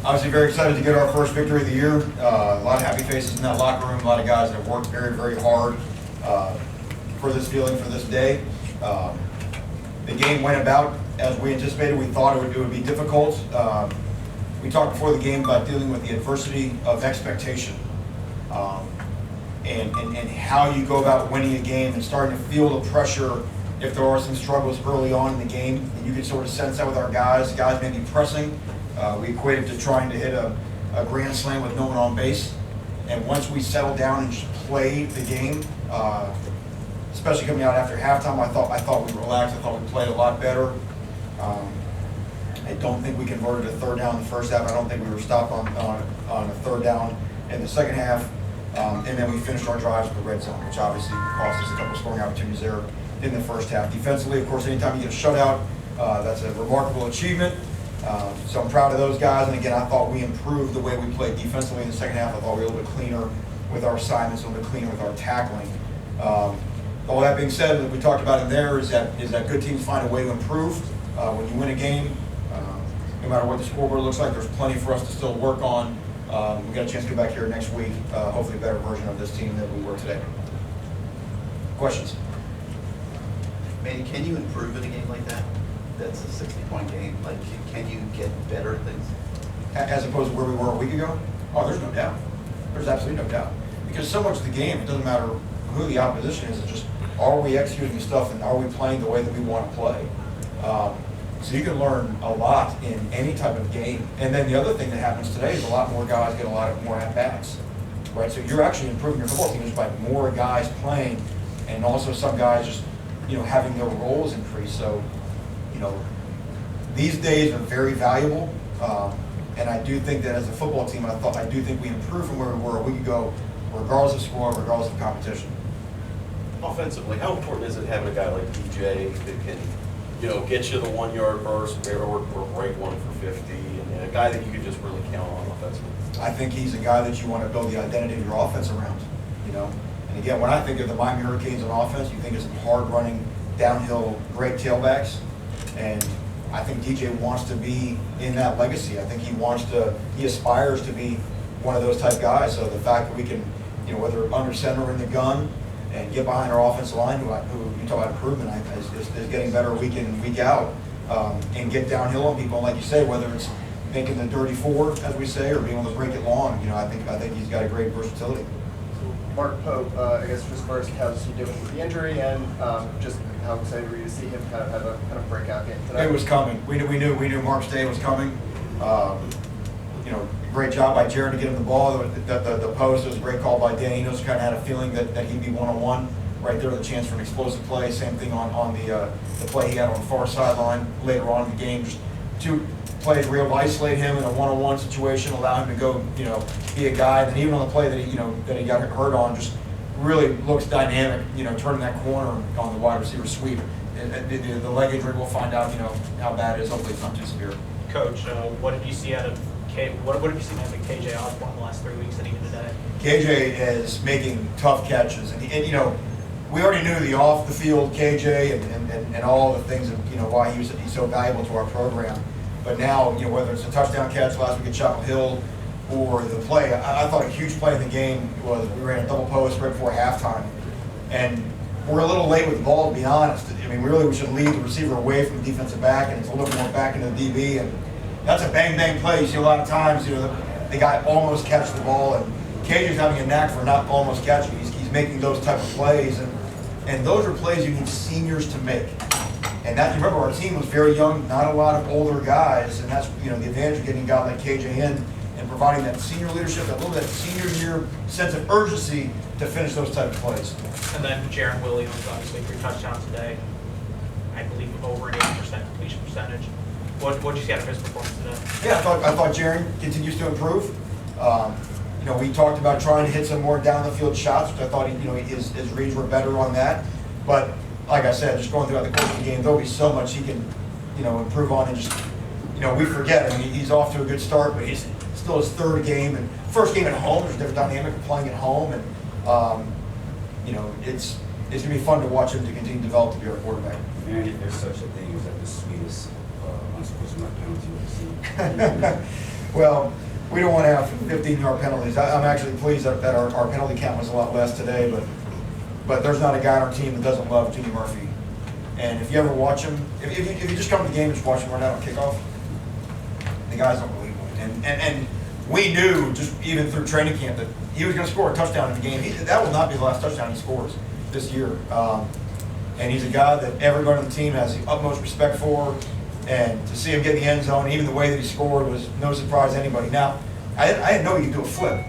Obviously very excited to get our first victory of the year. A lot of happy faces in that locker room, a lot of guys that have worked very, very hard for this feeling, for this day. The game went about as we anticipated. We thought it would be difficult. We talked before the game about dealing with the adversity of expectation and how you go about winning a game and starting to feel the pressure if there are some struggles early on in the game. And you can sort of sense that with our guys. Guys may be pressing. We equated to trying to hit a grand slam with no one on base. And once we settled down and just played the game, especially coming out after halftime, I thought we relaxed. I thought we played a lot better. I don't think we converted a third down in the first half. I don't think we were stopped on a third down in the second half. And then we finished our drives with the red zone, which obviously cost us a couple scoring opportunities there in the first half. Defensively, of course, anytime you get a shutout, that's a remarkable achievement. So I'm proud of those guys. And again, I thought we improved the way we played defensively in the second half. I thought we were a little bit cleaner with our assignments, a little bit cleaner with our tackling. All that being said, what we talked about in there is that good teams find a way to improve. When you win a game, no matter what the scoreboard looks like, there's plenty for us to still work on. We got a chance to get back here next week, hopefully a better version of this team than we were today. Questions? Manny, can you improve in a game like that? That's a 60-point game. Like, can you get better at things? As opposed to where we were a week ago? Oh, there's no doubt. There's absolutely no doubt. Because so much of the game, it doesn't matter who the opposition is, it's just, are we executing the stuff and are we playing the way that we want to play? So you can learn a lot in any type of game. And then the other thing that happens today is a lot more guys get a lot more at-bats, right? So you're actually improving your football team just by more guys playing, and also some guys just, having their roles increase. So, these days are very valuable. And I do think that as a football team, I do think we improved from where we were a week ago, regardless of score, regardless of competition. Offensively, how important is it having a guy like DJ that can, get you the 1 yard burst or break one for 50, and a guy that you can just really count on offensively? I think he's a guy that you want to build the identity of your offense around, And again, when I think of the Miami Hurricanes on offense, you think of some hard-running, downhill, great tailbacks, and I think DJ wants to be in that legacy. I think he aspires to be one of those type guys. So the fact that we can, whether under center or in the gun, and get behind our offensive line, who you talk about improvement, is getting better week in and week out, and get downhill on people. And like you say, whether it's making the dirty four, as we say, or being able to break it long, I think he's got a great versatility. Mark Pope, I guess just first, how's he doing with the injury, and just how excited were you to see him kind of have a kind of breakout game today? It was coming. We knew Mark's day was coming. Great job by Jared to get him the ball. The post was a great call by Danny. He kind of had a feeling that he'd be one-on-one right there, the chance for an explosive play. Same thing on the play he had on the far sideline later on in the game. Just two plays were able to isolate him in a one-on-one situation, allow him to go, be a guy. And even on the play that he got hurt on, just really looks dynamic, turning that corner on the wide receiver sweep. The leg injury, we'll find out, how bad it is. Hopefully it's not too severe. Coach, what did you see out of what have you seen out of KJ Osborne the last 3 weeks and even today? KJ is making tough catches, and we already knew the off the field KJ and all the things of why he's so valuable to our program. But now, whether it's a touchdown catch last week at Chapel Hill or the play, I thought a huge play in the game was we ran a double post right before halftime, and we're a little late with the ball, to be honest. We should lead the receiver away from the defensive back, and it's a little more back into the DB, and that's a bang-bang play. You see a lot of times, the guy almost catches the ball, and KJ's having a knack for not almost catching. He's making those type of plays, and those are plays you need seniors to make. And that, remember, our team was very young, not a lot of older guys, and that's the advantage of getting a guy like KJ in and providing that senior leadership, that senior year sense of urgency to finish those type of plays. And then Jaron Williams, obviously 3 touchdowns today. I believe over an 80% completion percentage. What did you see out of his performance today? Yeah, I thought Jaron continues to improve. We talked about trying to hit some more down the field shots, which I thought his reads were better on that. But like I said, just going throughout the course of the game, there'll be so much he can improve on, and just we forget. He's off to a good start, but he's still his third game and first game at home. There's a different dynamic of playing at home, and it's going to be fun to watch him to continue to develop to be our quarterback. And if there's such a thing as like the sweetest unsportsmanlike penalty you've ever seen. Well, we don't want to have 15-yard penalties. I'm actually pleased that our penalty count was a lot less today, but there's not a guy on our team that doesn't love Jimmy Murphy. And if you ever watch him, if you just come to the game and just watch him run out on kickoff, the guy's unbelievable. And we knew, just even through training camp, that he was going to score a touchdown in the game. That will not be the last touchdown he scores this year. And he's a guy that everybody on the team has the utmost respect for. And to see him get in the end zone, even the way that he scored, was no surprise to anybody. Now, I didn't know he could do a flip.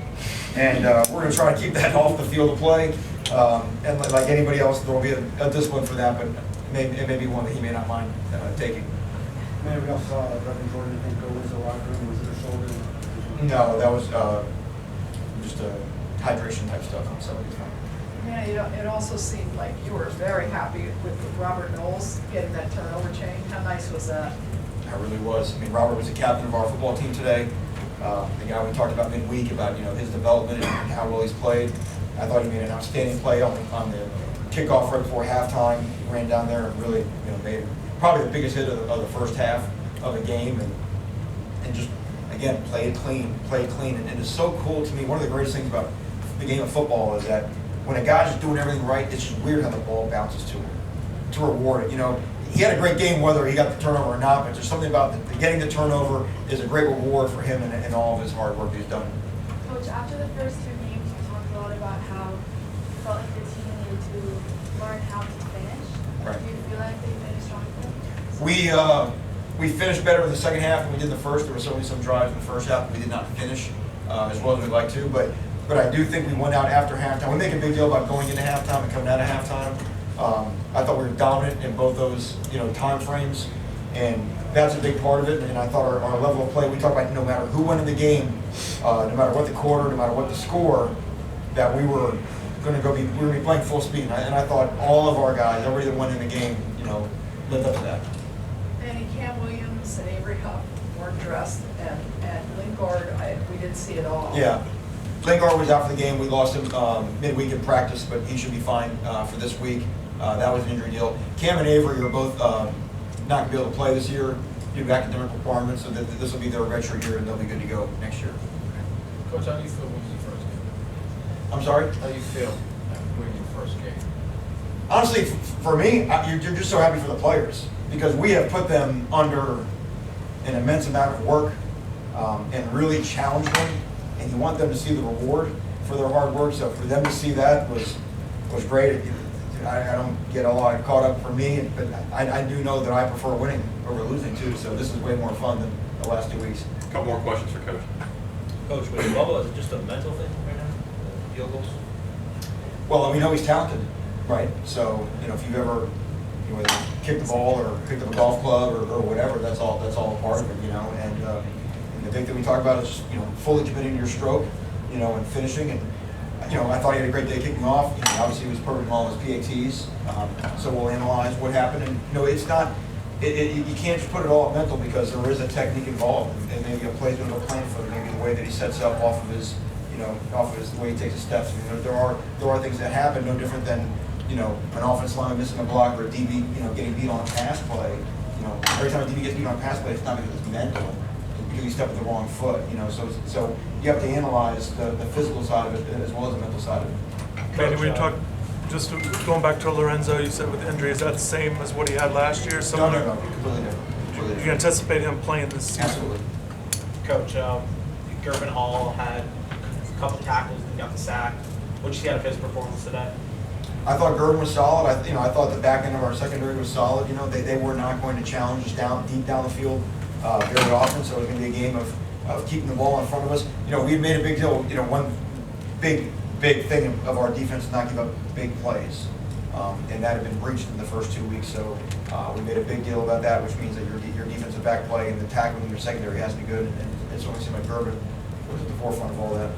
And we're going to try to keep that off the field of play. And like anybody else, there will be a discipline for that, but it may be one that he may not mind taking. Man, we also saw Reverend Jordan, I think, go into the locker room. Was it a shoulder? No, that was just hydration type stuff on somebody's phone. Yeah, it also seemed like you were very happy with Robert Knowles getting that turnover chain. How nice was that? I really was. I mean, Robert was the captain of our football team today. The guy we talked about midweek about his development and how well he's played. I thought he made an outstanding play on the kickoff right before halftime. He ran down there and really made probably the biggest hit of the first half of the game, and just again played clean. And it's so cool to me. One of the greatest things about the game of football is that when a guy's just doing everything right, it's just weird how the ball bounces to him to reward it. He had a great game whether he got the turnover or not, but there's something about getting the turnover is a great reward for him and all of his hard work he's done. Coach, after the first two games, you talked a lot about how you felt like the team needed to learn how to finish. Right. Do you feel like they finished strongly? We finished better in the second half than we did in the first. There were certainly some drives in the first half that we did not finish as well as we'd like to, but I do think we went out after halftime. We make a big deal about going into halftime and coming out of halftime. I thought we were dominant in both those time frames, and that's a big part of it. And I thought our level of play, we talk about no matter who went in the game, no matter what the quarter, no matter what the score, that we were going to be playing full speed. And I thought all of our guys, everybody that went in the game, lived up to that. Manny, Cam Williams and Avery Huff weren't dressed, and Lingard, we didn't see it all. Yeah. Lingard was out for the game. We lost him midweek in practice, but he should be fine for this week. That was an injury deal. Cam and Avery are both not going to be able to play this year due to academic requirements, so this will be their redshirt year, and they'll be good to go next year. Coach, how do you feel winning your first game? I'm sorry? How do you feel after winning your first game? Honestly, for me, you're just so happy for the players because we have put them under an immense amount of work and really challenged them, and you want them to see the reward for their hard work. So for them to see that was great. I don't get a lot caught up for me, but I do know that I prefer winning over losing too. So this is way more fun than the last 2 weeks. A couple more questions for Coach. Coach, with the bubble, is it just a mental thing right now? The field goals? Well, we know he's talented, right? So if you've ever whether kicked the ball or picked up a golf club or whatever, that's all a part of it, And the big thing we talk about is just fully committing to your stroke, and finishing. And I thought he had a great day kicking off. Obviously he was perfect in all his PATs. So we'll analyze what happened. And it's not. You can't just put it all mental because there is a technique involved, and maybe a placement of a plan for it, maybe the way that he sets up off of his, the way he takes his steps. There are things that happen no different than an offensive lineman missing a block or a DB getting beat on a pass play. Every time a DB gets beat on a pass play, it's not because it's mental, it's because he stepped with the wrong foot. So you have to analyze the physical side of it as well as the mental side of it. Manny, when you talk, just going back to Lorenzo, you said with injury, is that the same as what he had last year? No, completely different. You anticipate him playing this season? Absolutely. Coach, Gervin Hall had a couple tackles and got the sack. What did you see out of his performance today? I thought Gervin was solid. I thought the back end of our secondary was solid. They were not going to challenge us deep down the field very often, so it was going to be a game of keeping the ball in front of us. We had made a big deal. One big thing of our defense is not give up big plays, and that had been breached in the first 2 weeks. So we made a big deal about that, which means that your defensive back play and the tackling in your secondary has to be good. And it certainly seemed like Gervin was at the forefront of all that.